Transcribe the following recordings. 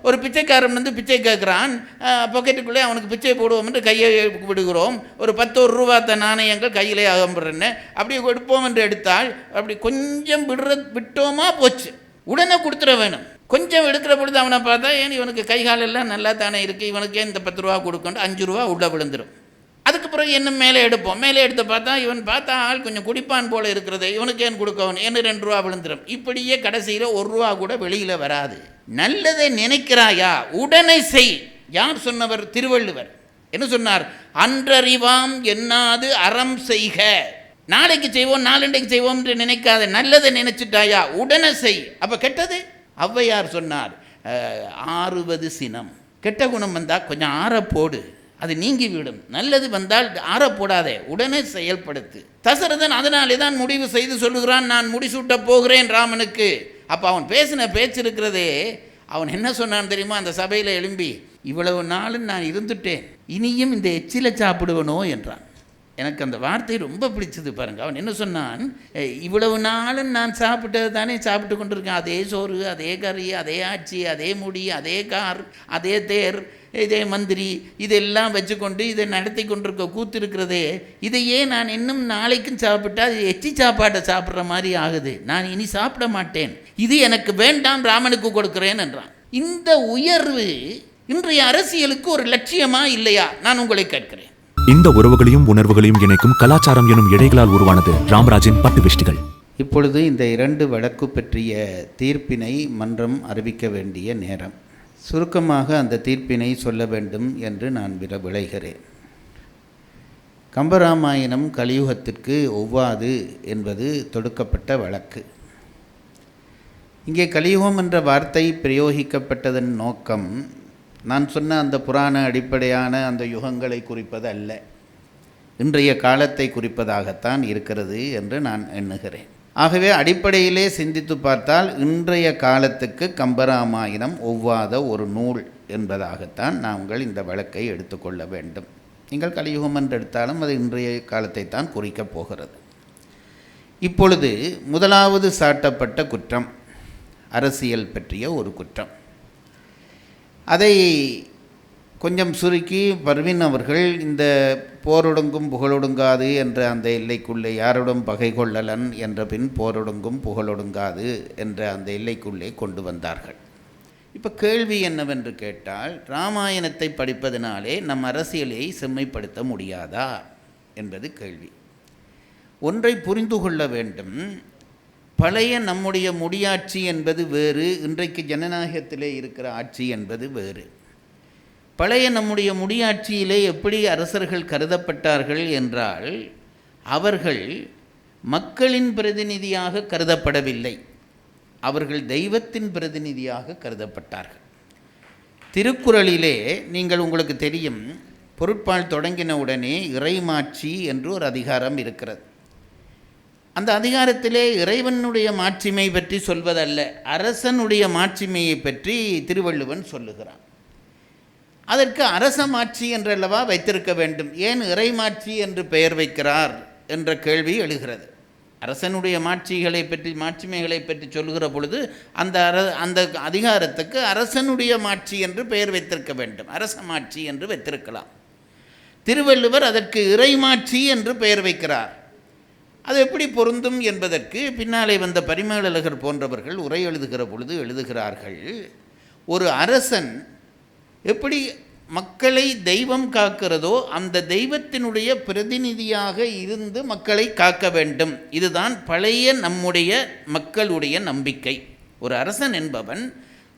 ஒரு பிச்சைக்காரன் வந்து பிச்சை கேட்குறான், பாக்கெட்டுக்குள்ளே அவனுக்கு பிச்சை போடுவோம் என்று கையை விடுகிறோம். ஒரு 10 ரூபா நாணயங்கள் கையிலே அகம்புறன்னு அப்படி எடுப்போம் என்று எடுத்தால் அப்படி கொஞ்சம் விட்டோமா போச்சு, உடனே கொடுத்துட வேணும். கொஞ்சம் எடுக்கிற பொழுது அவனை பார்த்தா ஏன் இவனுக்கு கை காலெல்லாம் நல்லா தானே இருக்குது, இவனுக்கு ஏன் இந்த 10 ரூபா கொடுக்கணும், 5 ரூபா உள்ளே விழுந்துடும். அதுக்கு பிறகு என்ன மேலே எடுப்போம், மேலே எடுத்து பார்த்தா இவன் பார்த்தா ஆள் கொஞ்சம் குடிப்பான் போல் இருக்கிறது, இவனுக்கு ஏன் கொடுக்கணும், என்ன 2 ரூபா விழுந்துடும். இப்படியே கடைசியில் 1 ரூபா கூட வெளியில் வராது. நல்லதை நினைக்கிறாயா உடனே செய். யார் சொன்னவர்? திருவள்ளுவர். என்ன சொன்னார்? அன்றறிவாம் என்னாது அறம் செய்க. நாளைக்கு செய்வோம் நாளண்டைக்கு செய்வோம் என்று நினைக்காத, நல்லதை நினைச்சிட்டாயா உடனே செய். அப்போ கெட்டது? ஔவையார் சொன்னார், ஆறுவது சினம். கெட்ட குணம் வந்தால் கொஞ்சம் ஆறப்போடு, அது நீங்கி விடும். நல்லது வந்தால் ஆறப்போடாதே, உடனே செயல்படுத்து. தசரதன் அதனாலே தான் முடிவு செய்து சொல்லுகிறான், நான் முடிசூட்ட போகிறேன் ராமனுக்கு. அப்போ அவன் பேசின பேச்சு இருக்கிறதே, அவன் என்ன சொன்னான் தெரியுமா? அந்த சபையில் எழும்பி, இவ்வளவு நாளும் நான் இருந்துட்டேன், இனியும் இந்த எச்சிலை சாப்பிடுவனோ என்றான். எனக்கு அந்த வார்த்தை ரொம்ப பிடிச்சது பாருங்கள். அவன் என்ன சொன்னான்? இவ்வளவு நாளும் நான் சாப்பிட்டது தானே சாப்பிட்டு கொண்டிருக்கேன், அதே சோறு, அதே கறி, அதே ஆட்சி, அதே முடி, அதே கார், அதே தேர், இதே மந்திரி, இதெல்லாம் வச்சுக்கொண்டு இதை நடத்தி கொண்டிருக்க கூத்து இருக்கிறதே, இதையே நான் இன்னும் நாளைக்கும் சாப்பிட்டா அது எச்சி சாப்பாட்டை சாப்பிட்ற மாதிரி ஆகுது, நான் இனி சாப்பிட மாட்டேன், இது எனக்கு வேண்டாம், ராமனுக்கு கொடுக்குறேன் என்றான். இந்த உயர்வு இன்றைய அரசியலுக்கு ஒரு லட்சியமா இல்லையா? நான் உங்களை கேட்கிறேன். இந்த உறவுகளையும் உணர்வுகளையும் இணைக்கும் கலாச்சாரம் எனும் இழைகளால் உருவானது ராமராஜின் பட்டு வேஷ்டிகள். இப்பொழுது இந்த 2 வழக்கு பற்றிய தீர்ப்பினை மன்றம் அறிவிக்க வேண்டிய நேரம். சுருக்கமாக அந்த தீர்ப்பினை சொல்ல வேண்டும் என்று நான் விளைகிறேன். கம்பராமாயணம் கலியுகத்திற்கு ஒவ்வாது என்பது தொடுக்கப்பட்ட வழக்கு. இங்கே கலியுகம் என்ற வார்த்தை பிரயோகிக்கப்பட்டதன் நோக்கம் நான் சொன்ன அந்த புராண அடிப்படையான அந்த யுகங்களை குறிப்பது அல்ல, இன்றைய காலத்தை குறிப்பதாகத்தான் இருக்கிறது என்று நான் எண்ணுகிறேன். ஆகவே அடிப்படையிலே சிந்தித்து பார்த்தால் இன்றைய காலத்துக்கு கம்பராமாயணம் ஒவ்வாத ஒரு நூல் என்பதாகத்தான் நாங்கள் இந்த வழக்கை எடுத்துக்கொள்ள வேண்டும். நீங்கள் கலியுகம் என்று எடுத்தாலும் அது இன்றைய காலத்தை தான் குறிக்கப் போகிறது. இப்பொழுது முதலாவது சாட்டப்பட்ட குற்றம் அரசியல் பற்றிய ஒரு குற்றம். அதை கொஞ்சம் சுருக்கி பர்வீன் அவர்கள் இந்த போரொடுங்கும் புகழொடுங்காது என்ற அந்த எல்லைக்குள்ளே, யாருடன் பகை கொள்ளலன் என்ற பின் போரொடுங்கும் புகழொடுங்காது என்ற அந்த எல்லைக்குள்ளே கொண்டு வந்தார்கள். இப்போ கேள்வி என்னவென்று கேட்டால், இராமாயணத்தை படிப்பதனாலே நம் அரசியலை செம்மைப்படுத்த முடியாதா என்பது கேள்வி. ஒன்றை புரிந்து கொள்ள வேண்டும், பழைய நம்முடைய முடியாட்சி என்பது வேறு, இன்றைக்கு ஜனநாயகத்திலே இருக்கிற ஆட்சி என்பது வேறு. பழைய நம்முடைய முடியாட்சியிலே எப்படி அரசர்கள் கருதப்பட்டார்கள் என்றால், அவர்கள் மக்களின் பிரதிநிதியாக கருதப்படவில்லை, அவர்கள் தெய்வத்தின் பிரதிநிதியாக கருதப்பட்டார்கள். திருக்குறளிலே நீங்கள் உங்களுக்கு தெரியும், பொருட்பால் தொடங்கின உடனே இறைமாட்சி என்று ஒரு அதிகாரம் இருக்கிறது. அந்த அதிகாரத்திலே இறைவனுடைய மாட்சிமை பற்றி சொல்வதல்ல, அரசனுடைய மாட்சிமையை பற்றி திருவள்ளுவன் சொல்லுகிறான். அதற்கு அரச மாட்சி என்றல்லவா வைத்திருக்க வேண்டும், ஏன் இறைமாட்சி என்று பெயர் வைக்கிறார் என்ற கேள்வி எழுகிறது. அரசனுடைய மாட்சிமைகளை பற்றி சொல்லுகிற பொழுது அந்த அதிகாரத்துக்கு அரசனுடைய மாட்சி என்று பெயர் வைத்திருக்க வேண்டும், அரச மாட்சி என்று வைத்திருக்கலாம். திருவள்ளுவர் அதற்கு இறைமாட்சி என்று பெயர் வைக்கிறார். அது எப்படி பொருந்தும் என்பதற்கு பின்னாலே வந்த பரிமேலழகர் போன்றவர்கள் உரை எழுதுகிற பொழுது எழுதுகிறார்கள், ஒரு அரசன் எப்படி மக்களை தெய்வம் காக்கிறதோ அந்த தெய்வத்தினுடைய பிரதிநிதியாக இருந்து மக்களை காக்க வேண்டும். இதுதான் பழைய நம்முடைய மக்களுடைய நம்பிக்கை. ஒரு அரசன் என்பவன்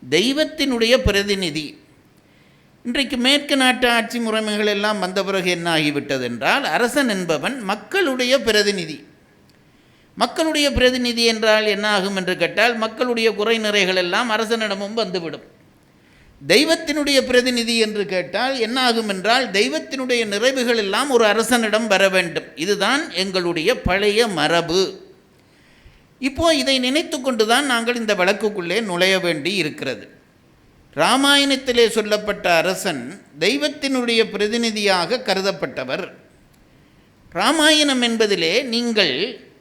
தெய்வத்தினுடைய பிரதிநிதி. இன்றைக்கு மேற்கு நாட்டு ஆட்சி முறைமைகள் எல்லாம் வந்த பிறகு என்ன ஆகிவிட்டது என்றால், அரசன் என்பவன் மக்களுடைய பிரதிநிதி. மக்களுடைய பிரதிநிதி என்றால் என்ன ஆகும் என்று கேட்டால், மக்களுடைய குறை நிறைகள் எல்லாம் அரசனிடமும் வந்துவிடும். தெய்வத்தினுடைய பிரதிநிதி என்று கேட்டால் என்ன ஆகும் என்றால், தெய்வத்தினுடைய நிறைவுகள் எல்லாம் ஒரு அரசனிடம் வர வேண்டும். இதுதான் எங்களுடைய பழைய மரபு. இப்போது இதை நினைத்து கொண்டு தான் நாங்கள் இந்த வழக்குக்குள்ளே நுழைய வேண்டி இருக்கிறது. இராமாயணத்திலே சொல்லப்பட்ட அரசன் தெய்வத்தினுடைய பிரதிநிதியாக கருதப்பட்டவர். இராமாயணம் என்பதிலே நீங்கள்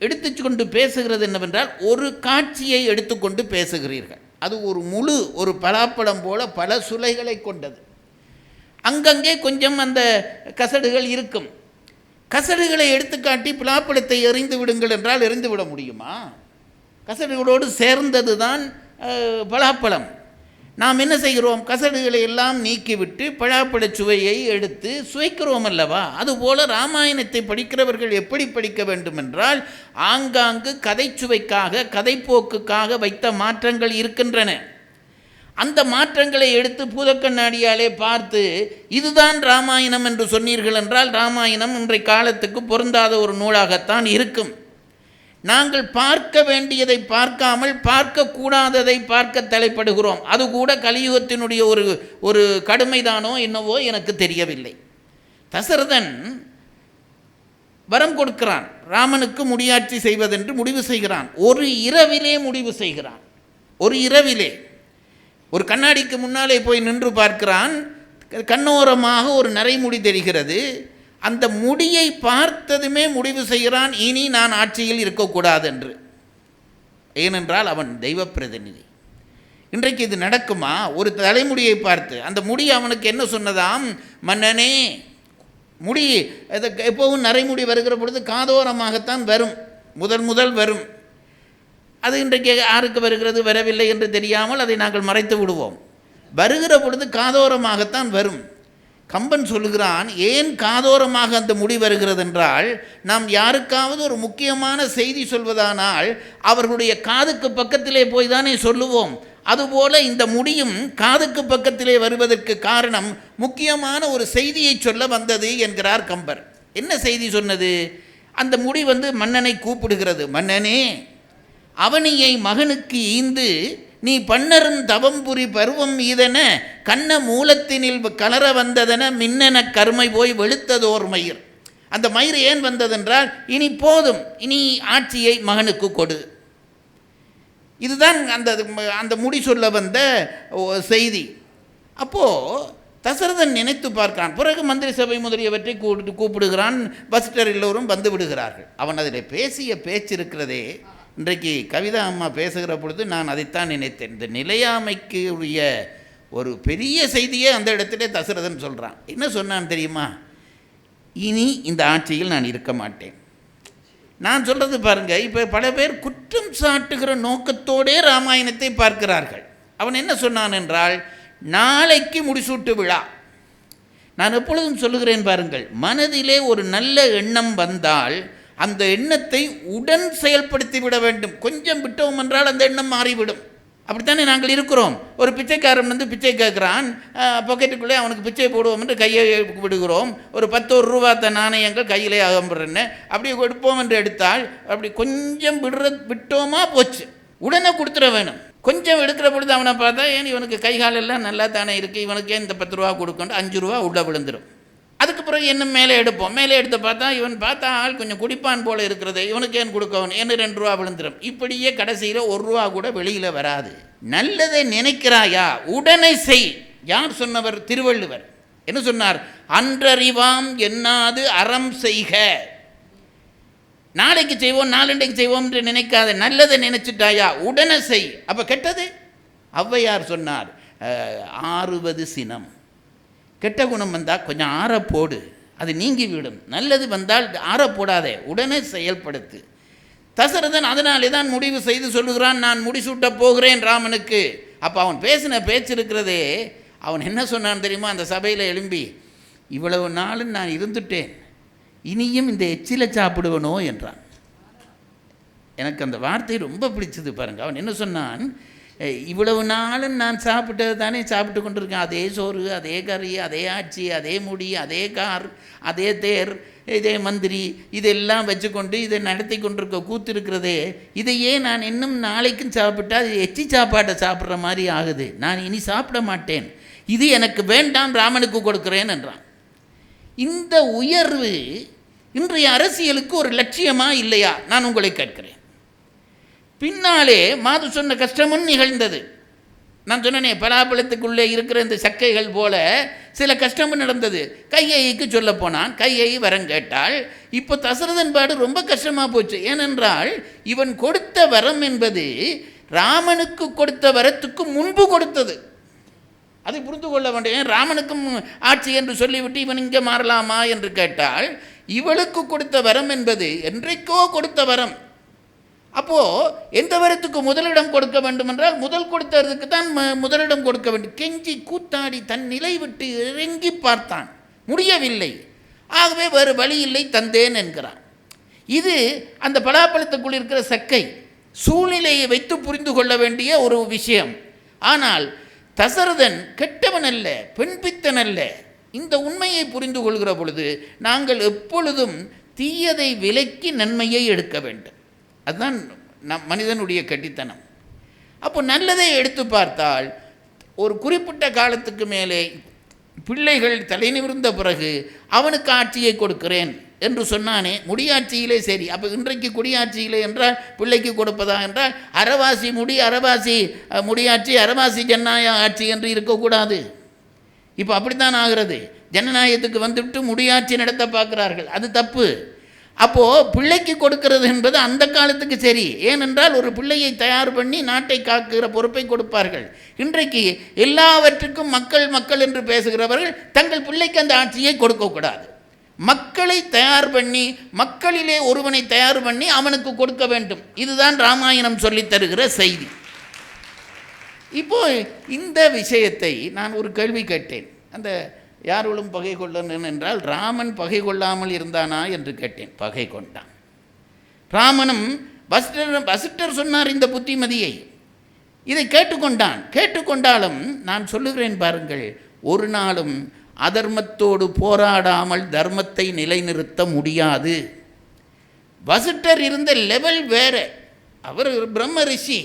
எடுத்துக்கொண்டு பேசுகிறது என்னவென்றால், ஒரு காட்சியை எடுத்துக்கொண்டு பேசுகிறீர்கள். அது ஒரு முழு ஒரு பலாப்பழம் போல பல சுளைகளை கொண்டது. அங்கங்கே கொஞ்சம் அந்த கசடுகள் இருக்கும். கசடுகளை எடுத்துக்காட்டி பலாப்பழத்தை எறிந்து விடுங்கள் என்றால் எறிந்து விட முடியுமா? கசடுகளோடு சேர்ந்தது தான் பலாப்பழம். நாம் என்ன செய்கிறோம்? கசடுகளை எல்லாம் நீக்கிவிட்டு பலாப்பழ சுவையை எடுத்து சுவைக்கிறோம் அல்லவா? அதுபோல ராமாயணத்தை படிக்கிறவர்கள் எப்படி படிக்க வேண்டும் என்றால், ஆங்காங்கு கதைச்சுவைக்காக கதைப்போக்குக்காக வைத்த மாற்றங்கள் இருக்கின்றன. அந்த மாற்றங்களை எடுத்து பூதக்கண்ணாடியாலே பார்த்து இதுதான் ராமாயணம் என்று சொன்னீர்கள் என்றால் ராமாயணம் இன்றைய காலத்துக்கு பொருந்தாத ஒரு நூலாகத்தான் இருக்கும். நாங்கள் பார்க்க வேண்டியதை பார்க்காமல் பார்க்கக்கூடாததை பார்க்க தலைப்படுகிறோம். அது கூட கலியுகத்தினுடைய ஒரு கடுமைதானோ என்னவோ எனக்கு தெரியவில்லை. தசரதன் வரம் கொடுக்கிறான், ராமனுக்கு முடியாட்சி செய்வதென்று முடிவு செய்கிறான். ஒரு இரவிலே முடிவு செய்கிறான். ஒரு இரவிலே ஒரு கண்ணாடிக்கு முன்னாலே போய் நின்று பார்க்கிறான். கண்ணோரமாக ஒரு நரைமுடி தெரிகிறது. அந்த முடியை பார்த்ததுமே முடிவு செய்கிறான், இனி நான் ஆட்சியில் இருக்கக்கூடாது என்று. ஏனென்றால் அவன் தெய்வ பிரதிநிதி. இன்றைக்கு இது நடக்குமா? ஒரு தலைமுடியை பார்த்து அந்த முடி அவனுக்கு என்ன சொன்னதாம்? மன்னனே, முடி எப்போவும் நரைமுடி வருகிற பொழுது காதோரமாகத்தான் வரும், முதல் வரும். அது இன்றைக்கு யாருக்கு வருகிறது வரவில்லை என்று தெரியாமல் அதை நாங்கள் மறைத்து விடுவோம். வருகிற பொழுது காதோரமாகத்தான் வரும். கம்பன் சொல்லுகிறான், ஏன் காதோரமாக அந்த முடி வருகிறது என்றால், நாம் யாருக்காவது ஒரு முக்கியமான செய்தி சொல்வதானால் அவர்களுடைய காதுக்கு பக்கத்திலே போய் தானே சொல்லுவோம். அதுபோல இந்த முடியும் காதுக்கு பக்கத்திலே வருவதற்கு காரணம் முக்கியமான ஒரு செய்தியை சொல்ல வந்தது என்கிறார் கம்பர். என்ன செய்தி சொன்னது? அந்த முடி மன்னனை கூப்பிடுகிறது. மன்னனே, அவனியை மகனுக்கு ஈந்து நீ பன்னரும் தவம்புரி பருவம் ஈதென கண்ண மூலத்தினில் கலர வந்ததென மின்னென கருமை போய் வெளுத்ததோர் மயிர். அந்த மயிர் ஏன் வந்ததென்றால், இனி போதும், இனி ஆட்சியை மகனுக்கு கொடு. இதுதான் அந்த முடி சொல்ல வந்த செய்தி. அப்போது தசரதன் நினைத்து பார்க்கிறான். பிறகு மந்திரி சபை முதலியவற்றை கூப்பிடுகிறான். வசிட்டர் எல்லோரும் வந்து விடுகிறார்கள். அவன் அதில் பேசிய பேச்சு இருக்கிறதே, இன்றைக்கு கவிதா அம்மா பேசுகிற பொழுது நான் அதைத்தான் நினைத்தேன். இந்த நிலையாமைக்கு உரிய ஒரு பெரிய செய்தியே அந்த இடத்துல தசரதன் சொல்கிறான். என்ன சொன்னான் தெரியுமா? இனி இந்த ஆட்சியில் நான் இருக்க மாட்டேன். நான் சொல்கிறது பாருங்கள், இப்போ பல பேர் குற்றம் சாட்டுகிற நோக்கத்தோடே ராமாயணத்தை பார்க்கிறார்கள். அவன் என்ன சொன்னான் என்றால், நாளைக்கு முடிசூட்டு விழா. நான் எப்பொழுதும் சொல்லுகிறேன் பாருங்கள், மனதிலே ஒரு நல்ல எண்ணம் வந்தால் அந்த எண்ணத்தை உடன் செயல்படுத்தி விட வேண்டும். கொஞ்சம் விட்டோம் என்றால் அந்த எண்ணம் மாறிவிடும். அப்படித்தானே நாங்கள் இருக்கிறோம். ஒரு பிச்சைக்காரன் பிச்சை கேட்குறான், பாக்கெட்டுக்குள்ளே அவனுக்கு பிச்சை போடுவோம் என்று கையை விடுகிறோம். ஒரு 10 ரூபா நாணயங்கள் கையிலே அகம்புறன்னு அப்படி எடுப்போம் என்று எடுத்தால், அப்படி கொஞ்சம் விட்டோமா போச்சு, உடனே கொடுத்துட வேணும். கொஞ்சம் எடுக்கிற பொழுது அவனை பார்த்தா, ஏன் இவனுக்கு கை காலெல்லாம் நல்லா தானே இருக்குது, இவனுக்கு ஏன் இந்த 10 ரூபா கொடுக்கணும், 5 ரூபா உள்ளே விழுந்துடும். அதுக்கு பிறகு என்ன மேலே எடுப்போம். மேலே எடுத்து பார்த்தா, இவன் பார்த்தா ஆள் கொஞ்சம் குடிப்பான் போல் இருக்கிறது, இவனுக்கு ஏன் கொடுக்கணும், என்ன 2 ரூபா விழுந்துடும். இப்படியே கடைசியில் 1 ரூபா கூட வெளியில் வராது. நல்லதை நினைக்கிறாயா, உடனே செய். யார் சொன்னவர்? திருவள்ளுவர். என்ன சொன்னார்? அன்றறிவாம் என்னாது அறம் செய்க. நாளைக்கு செய்வோம், நாளண்டைக்கு செய்வோம் என்று நினைக்காத, நல்லதை நினைச்சிட்டாயா உடனே செய். அப்போ கெட்டது? ஔவையார் சொன்னார், ஆறுவது சினம். கெட்ட குணம் வந்தால் கொஞ்சம் ஆறப்போடு, அது நீங்கிவிடும். நல்லது வந்தால் ஆறப்போடாதே, உடனே செயல்படுத்து. தசரதன் அதனாலே தான் முடிவு செய்து சொல்லுகிறான், நான் முடிசூட்ட போகிறேன் ராமனுக்கு. அப்போ அவன் பேசின பேச்சு இருக்கிறதே, அவன் என்ன சொன்னான் தெரியுமா? அந்த சபையில் எழும்பி, இவ்வளவு நாளும் நான் இருந்துட்டேன், இனியும் இந்த எச்சிலை சாப்பிடுவனோ என்றான். எனக்கு அந்த வார்த்தை ரொம்ப பிடிச்சது பாருங்கள். அவன் என்ன சொன்னான்? இவ்வளவு நாளும் நான் சாப்பிட்டது தானே சாப்பிட்டு கொண்டிருக்கேன், அதே சோறு, அதே கறி, அதே ஆட்சி, அதே முடி, அதே கார், அதே தேர், இதே மந்திரி, இதெல்லாம் வச்சுக்கொண்டு இதை நடத்தி கொண்டிருக்க கூத்து இருக்கிறதே, இதையே நான் இன்னும் நாளைக்கும் சாப்பிட்டா அது எச்சி சாப்பாட்டை சாப்பிட்ற மாதிரி ஆகுது, நான் இனி சாப்பிட மாட்டேன், இது எனக்கு வேண்டாம், ராமனுக்கு கொடுக்குறேன் என்றான். இந்த உயர்வு இன்றைய அரசியலுக்கு ஒரு லட்சியமா இல்லையா? நான் உங்களை கேட்கிறேன். பின்னாலே மாது சொன்ன கஷ்டமும் நிகழ்ந்தது. நான் சொன்னேனே, பலாப்பழத்துக்குள்ளே இருக்கிற இந்த சக்கைகள் போல சில கஷ்டமும் நடந்தது. கையைக்கு சொல்ல போனான், கையை வரம் கேட்டால். இப்போ தசரதன் பாடு ரொம்ப கஷ்டமாக போச்சு. ஏனென்றால் இவன் கொடுத்த வரம் என்பது ராமனுக்கு கொடுத்த வரத்துக்கு முன்பு கொடுத்தது. அதை புரிந்து கொள்ள வேண்டும். ராமனுக்கும் ஆட்சி என்று சொல்லிவிட்டு இவன் இங்கே மாறலாமா என்று கேட்டால், இவளுக்கு கொடுத்த வரம் என்பது என்றைக்கோ கொடுத்த வரம். அப்போது எந்த வரத்துக்கு முதலிடம் கொடுக்க வேண்டும் என்றால், முதல் கொடுத்ததுக்கு தான் முதலிடம் கொடுக்க வேண்டும். கெஞ்சி கூத்தாடி தன் நிலை விட்டு இறங்கி பார்த்தான், முடியவில்லை. ஆகவே வேறு வழி இல்லை, தந்தேன் என்கிறான். இது அந்த பலாப்பழத்துக்குள் இருக்கிற சக்கை, சூழ்நிலையை வைத்து புரிந்து கொள்ள வேண்டிய ஒரு விஷயம். ஆனால் தசரதன் கெட்டவன் அல்ல, பெண்பித்தன் அல்ல. இந்த உண்மையை புரிந்து கொள்கிற பொழுது நாங்கள் எப்பொழுதும் தீயதை விலக்கி நன்மையை எடுக்க வேண்டும். அதுதான் மனிதனுடைய கெட்டித்தனம். அப்போ நல்லதை எடுத்து பார்த்தால், ஒரு குறிப்பிட்ட காலத்துக்கு மேலே பிள்ளைகள் தலை நிமிர்ந்த பிறகு அவனுக்கு ஆட்சியை கொடுக்கிறேன் என்று சொன்னானே, முடியாட்சியிலே சரி. அப்போ இன்றைக்கு குடியாட்சியிலே என்றால் பிள்ளைக்கு கொடுப்பதா என்றால், அறவாசி முடி, அறவாசி முடியாட்சி, அறவாசி ஜனநாயக ஆட்சி என்று இருக்கக்கூடாது. இப்போ அப்படித்தான் ஆகிறது. ஜனநாயகத்துக்கு வந்துவிட்டு முடியாட்சி நடத்த பார்க்கிறார்கள், அது தப்பு. அப்போது பிள்ளைக்கு கொடுக்கிறது என்பது அந்த காலத்துக்கு சரி. ஏனென்றால் ஒரு பிள்ளையை தயார் பண்ணி நாட்டை காக்கிற பொறுப்பை கொடுப்பார்கள். இன்றைக்கு எல்லாவற்றுக்கும் மக்கள் மக்கள் என்று பேசுகிறவர்கள் தங்கள் பிள்ளைக்கு அந்த ஆட்சியை கொடுக்கக்கூடாது. மக்களை தயார் பண்ணி, மக்களிலே ஒருவனை தயார் பண்ணி அவனுக்கு கொடுக்க வேண்டும். இதுதான் ராமாயணம் சொல்லித் தருகிற செய்தி. இப்போ இந்த விஷயத்தை நான் ஒரு கேள்வி கேட்டேன். அந்த யாரோடும் பகை கொள்ளணும் என்றால், ராமன் பகை கொள்ளாமல் இருந்தானா என்று கேட்டேன். பகை கொண்டான். ராமனும் வசிட்டர் சொன்னார் இந்த புத்திமதியை, இதை கேட்டுக்கொண்டான். கேட்டுக்கொண்டாலும் நான் சொல்லுகிறேன் பாருங்கள், ஒரு நாளும் அதர்மத்தோடு போராடாமல் தர்மத்தை நிலைநிறுத்த முடியாது. வசிட்டர் இருந்த லெவல் வேறு. அவர் பிரம்ம ரிஷி,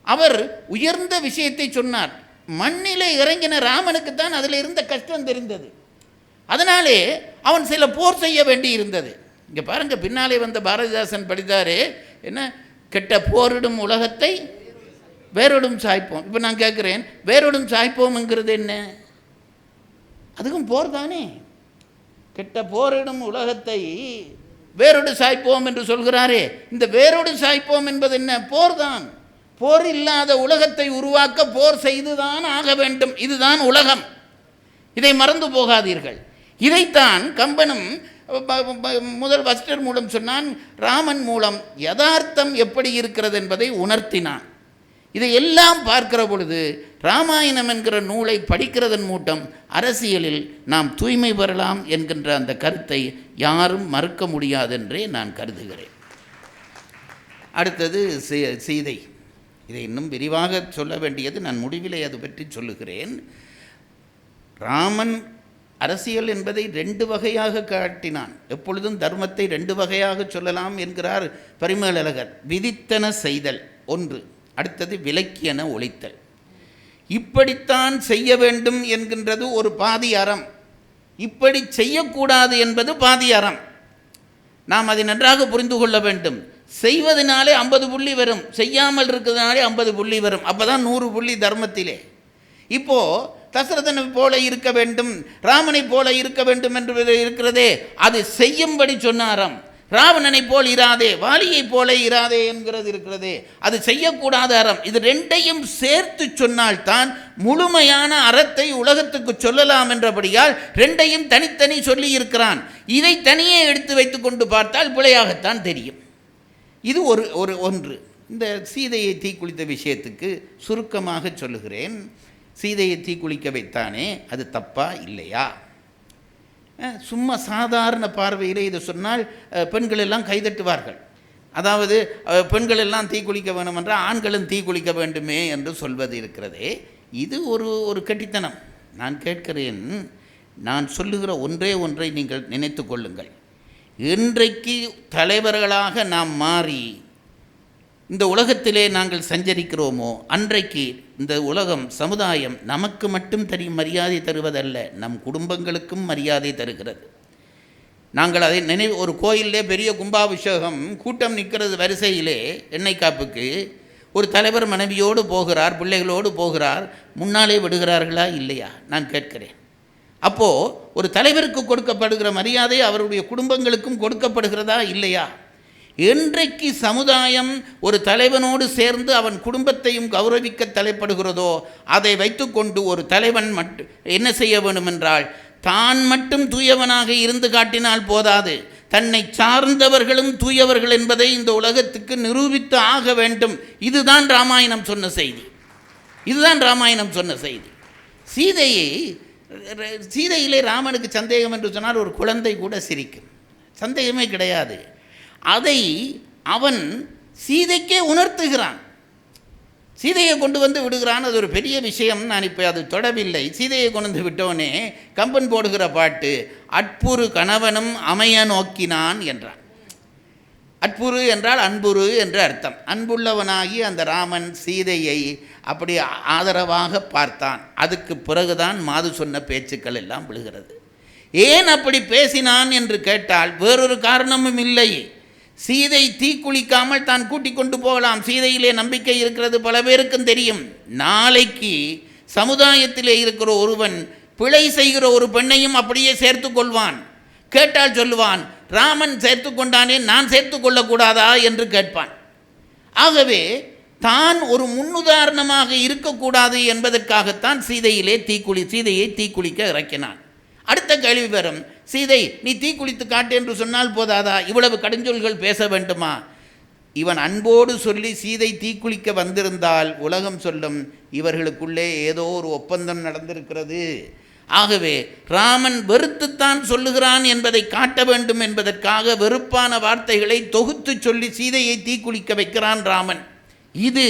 அவர் உயர்ந்த விஷயத்தை சொன்னார். மண்ணிலே இறங்கின ராமனுக்கு தான் அதில் இருந்த கஷ்டம் தெரிந்தது. அதனாலே அவன் சில போர் செய்ய வேண்டி இருந்தது. இங்கே பாருங்கள், பின்னாலே வந்த பாரதிதாசன் படித்தாரே, என்ன, கெட்ட போரிடும் உலகத்தை வேரோடும் சாய்ப்போம். இப்போ நான் கேட்குறேன், வேரோடும் சாய்ப்போம்ங்கிறது என்ன? அதுக்கும் போர் தானே. கெட்ட போரிடும் உலகத்தை வேரோடு சாய்ப்போம் என்று சொல்கிறாரே, இந்த வேரோடு சாய்ப்போம் என்பது என்ன? போர் தான். போர் இல்லாத உலகத்தை உருவாக்க போர் செய்துதான் ஆக வேண்டும். இதுதான் உலகம். இதை மறந்து போகாதீர்கள். இதைத்தான் கம்பனும் முதல் வசிட்டர் மூலம் சொன்னான். ராமன் மூலம் யதார்த்தம் எப்படி இருக்கிறது என்பதை உணர்த்தினான். இதை எல்லாம் பார்க்கிற பொழுது ராமாயணம் என்கிற நூலை படிக்கிறதன் மூலம் அரசியலில் நாம் தூய்மை பெறலாம் என்கின்ற அந்த கருத்தை யாரும் மறுக்க முடியாதென்றே நான் கருதுகிறேன். அடுத்தது சீதை. இதை இன்னும் விரிவாக சொல்ல வேண்டியது, நான் முடிவிலே அது பற்றி சொல்லுகிறேன். ராமன் அரசியல் என்பதை 2 வகையாக காட்டினான். எப்பொழுதும் தர்மத்தை 2 வகையாக சொல்லலாம் என்கிறார் பரிமேலழகர். விதித்தன செய்தல் ஒன்று, அடுத்தது விலக்கியன ஒழித்தல். இப்படித்தான் செய்ய வேண்டும் என்கின்றது ஒரு பாதி அறம், இப்படி செய்யக்கூடாது என்பது பாதி அறம். நாம் அதை நன்றாக புரிந்து கொள்ள வேண்டும். செய்வதனாலே 50 புள்ளி வரும், செய்யாமல் இருக்கிறதுனாலே 50 புள்ளி வரும். அப்போ தான் 100 புள்ளி தர்மத்திலே. இப்போது தசரதனை போல இருக்க வேண்டும், ராமனை போல இருக்க வேண்டும் என்று இருக்கிறதே, அது செய்யும்படி சொன்னாராம். ராவணனை போல் இராதே, வாலியை போல இராதே என்கிறது இருக்கிறதே, அது செய்யக்கூடாத அறம். இது 2ஐயும் சேர்த்து சொன்னால்தான் முழுமையான அறத்தை உலகத்துக்கு சொல்லலாம் என்றபடியால் 2ஐயும் தனித்தனி சொல்லி இருக்கிறான். இதை தனியே எடுத்து வைத்து கொண்டு பார்த்தால் பிழையாகத்தான் தெரியும். இது ஒன்று. இந்த சீதையை தீக்குளித்த விஷயத்துக்கு சுருக்கமாக சொல்லுகிறேன். சீதையை தீக்குளிக்க வைத்தானே, அது தப்பா இல்லையா? சும்மா சாதாரண பார்வையிலே இதை சொன்னால் பெண்கள் எல்லாம் கைதட்டுவார்கள். அதாவது பெண்கள் எல்லாம் தீக்குளிக்க வேண்டும் என்றால் ஆண்களும் தீக்குளிக்க வேண்டுமே என்று சொல்வது இருக்கிறதே, இது ஒரு கெட்டித்தனம். நான் கேட்கிறேன், நான் சொல்லுகிற ஒன்றை நீங்கள் நினைத்து கொள்ளுங்கள். இன்றைக்கு தலைவர்களாக நாம் மாறி இந்த உலகத்திலே நாங்கள் சஞ்சரிக்கிறோமோ, அன்றைக்கு இந்த உலகம், சமுதாயம் நமக்கு மட்டும் மரியாதை தருவதல்ல, நம் குடும்பங்களுக்கும் மரியாதை தருகிறது. நாங்கள் அதை ஒரு கோயிலே பெரிய கும்பாபிஷேகம், கூட்டம் நிற்கிறது வரிசையிலே எண்ணெய் காப்புக்கு, ஒரு தலைவர் மனைவியோடு போகிறார், பிள்ளைகளோடு போகிறார், முன்னாலே விடுகிறார்களா இல்லையா? நான் கேட்கிறேன். அப்போது ஒரு தலைவருக்கு கொடுக்கப்படுகிற மரியாதை அவருடைய குடும்பங்களுக்கும் கொடுக்கப்படுகிறதா இல்லையா? என்றைக்கு சமுதாயம் ஒரு தலைவனோடு சேர்ந்து அவன் குடும்பத்தையும் கௌரவிக்க தலைப்படுகிறதோ அதை வைத்துக்கொண்டு ஒரு தலைவன் என்ன செய்ய வேண்டுமென்றால் தான் மட்டும் தூயவனாக இருந்து காட்டினால் போதாது, தன்னை சார்ந்தவர்களும் தூயவர்கள் என்பதை இந்த உலகத்துக்கு நிரூபித்து ஆக வேண்டும். இதுதான் ராமாயணம் சொன்ன செய்தி. இதுதான் ராமாயணம் சொன்ன செய்தி. சீதையிலே ராமனுக்கு சந்தேகம் என்று சொன்னால் ஒரு குழந்தை கூட சிரிக்கும், சந்தேகமே கிடையாது. அதை அவன் சீதைக்கே உணர்த்துகிறான், சீதையை கொண்டு வந்து விடுகிறான். அது ஒரு பெரிய விஷயம். நான் இப்போ அது தொடவில்லை. சீதையை கொண்டு வந்து விட்டோனே கம்பன் போடுகிற பாட்டு, அட்புறு கணவனும் அமைய நோக்கினான் என்றான். அட்புறு என்றால் அன்புரு என்று அர்த்தம். அன்புள்ளவனாகி அந்த ராமன் சீதையை அப்படி ஆதரவாக பார்த்தான். அதுக்கு பிறகுதான் மாது சொன்ன பேச்சுக்கள் எல்லாம் விழுகிறது. ஏன் அப்படி பேசினான் என்று கேட்டால் வேறொரு காரணமும் இல்லை. சீதை தீக்குளிக்காமல் தான் கூட்டிக் கொண்டு போகலாம். சீதையிலே நம்பிக்கை இருக்கிறது, பல பேருக்கும் தெரியும். நாளைக்கு சமுதாயத்திலே இருக்கிற ஒருவன் பிழை செய்கிற ஒரு பெண்ணையும் அப்படியே சேர்த்து கொள்வான். கேட்டால் சொல்லுவான், ராமன் சேர்த்து கொண்டானே, நான் சேர்த்து கொள்ளக்கூடாதா என்று கேட்பான். ஆகவே தான் ஒரு முன்னுதாரணமாக இருக்கக்கூடாது என்பதற்காகத்தான் சீதையை தீக்குளிக்க இறக்கினான். அடுத்த கேள்வி வரும், சீதை நீ தீக்குளித்து காட்டு என்று சொன்னால் போதாதா, இவ்வளவு கடுஞ்சொல்கள் பேச வேண்டுமா? இவன் அன்போடு சொல்லி சீதை தீக்குளிக்க வந்திருந்தால் உலகம் சொல்லும், இவர்களுக்குள்ளே ஏதோ ஒரு ஒப்பந்தம் நடந்திருக்கிறது. ஆகவே ராமன் வெறுத்துத்தான் சொல்லுகிறான் என்பதை காட்ட வேண்டும் என்பதற்காக வெறுப்பான வார்த்தைகளை தொகுத்து சொல்லி சீதையை தீக்குளிக்க வைக்கிறான் ராமன். இது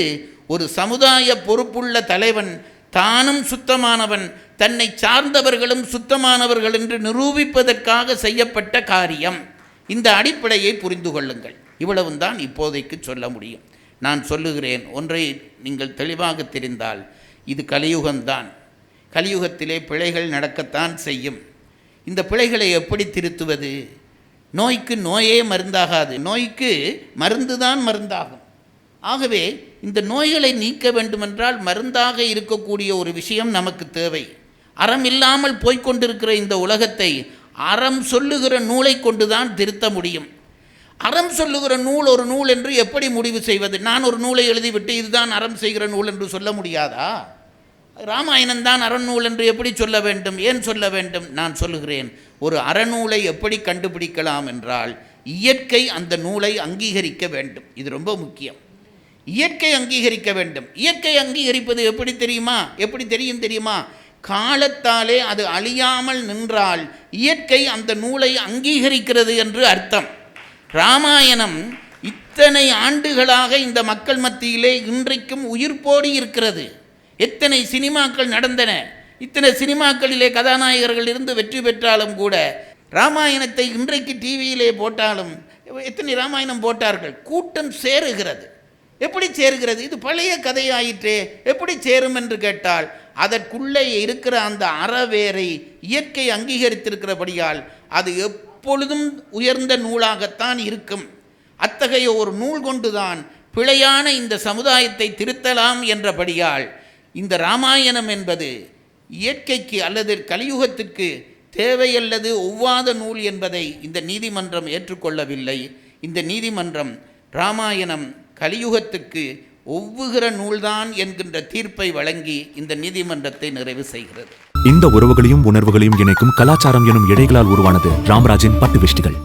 ஒரு சமுதாய பொறுப்புள்ள தலைவன் தானும் சுத்தமானவன், தன்னை சார்ந்தவர்களும் சுத்தமானவர்கள் என்று நிரூபிப்பதற்காக செய்யப்பட்ட காரியம். இந்த அடிப்படையை புரிந்து கொள்ளுங்கள். இவ்வளவுதான் இப்போதைக்கு சொல்ல முடியும். நான் சொல்லுகிறேன், ஒன்றை நீங்கள் தெளிவாக தெரிந்தால், இது கலியுகம்தான். கலியுகத்திலே பிழைகள் நடக்கத்தான் செய்யும். இந்த பிழைகளை எப்படி திருத்துவது? நோய்க்கு நோயே மருந்தாகாது, நோய்க்கு மருந்து தான் மருந்தாகும். ஆகவே இந்த நோய்களை நீக்க வேண்டுமென்றால் மருந்தாக இருக்கக்கூடிய ஒரு விஷயம் நமக்கு தேவை. அறம் இல்லாமல் போய்கொண்டிருக்கிற இந்த உலகத்தை அறம் சொல்லுகிற நூலை கொண்டுதான் திருத்த முடியும். அறம் சொல்லுகிற நூல் ஒரு நூல் என்று எப்படி முடிவு செய்வது? நான் ஒரு நூலை எழுதிவிட்டு இதுதான் அறம் செய்கிற நூல் என்று சொல்ல முடியாதா? ராமாயணம்தான் அறநூல் என்று எப்படி சொல்ல வேண்டும்? ஏன் சொல்ல வேண்டும்? நான் சொல்லுகிறேன், ஒரு அறநூலை எப்படி கண்டுபிடிக்கலாம் என்றால் இயற்கை அந்த நூலை அங்கீகரிக்க வேண்டும். இது ரொம்ப முக்கியம். இயற்கை அங்கீகரிக்க வேண்டும். இயற்கை அங்கீகரிப்பது எப்படி தெரியுமா? காலத்தாலே அது அழியாமல் நின்றால் இயற்கை அந்த நூலை அங்கீகரிக்கிறது என்று அர்த்தம். ராமாயணம் இத்தனை ஆண்டுகளாக இந்த மக்கள் மத்தியிலே இன்றைக்கும் உயிர்ப்போடி இருக்கிறது. எத்தனை சினிமாக்கள் நடந்தன. இத்தனை சினிமாக்களிலே கதாநாயகர்கள் இருந்து வெற்றி பெற்றாலும் கூட ராமாயணத்தை இன்றைக்கு டிவியிலே போட்டாலும், எத்தனை ராமாயணம் போட்டார்கள், கூட்டம் சேருகிறது. எப்படி சேருகிறது? இது பழைய கதையாயிற்றே, எப்படி சேரும் என்று கேட்டால் அதற்குள்ளே இருக்கிற அந்த அறவேரை இயற்கை அங்கீகரித்திருக்கிறபடியால் அது எப்பொழுதும் உயர்ந்த நூலாகத்தான் இருக்கும். அத்தகைய ஒரு நூல் கொண்டுதான் பிழையான இந்த சமுதாயத்தை திருத்தலாம் என்றபடியால் இந்த ராமாயணம் என்பது இயற்கைக்கு அல்லது கலியுகத்துக்கு தேவையல்லது ஒவ்வாத நூல் என்பதை இந்த நீதிமன்றம் ஏற்றுக்கொள்ளவில்லை. இந்த நீதிமன்றம் ராமாயணம் கலியுகத்துக்கு ஒவ்வுகிற நூல்தான் என்கின்ற தீர்ப்பை வழங்கி இந்த நீதிமன்றத்தை நிறைவு செய்கிறது. இந்த உறவுகளையும் உணர்வுகளையும் இணைக்கும் கலாச்சாரம் எனும் இழைகளால் உருவானது ராமராஜின் பட்டு வேஷ்டிகள்.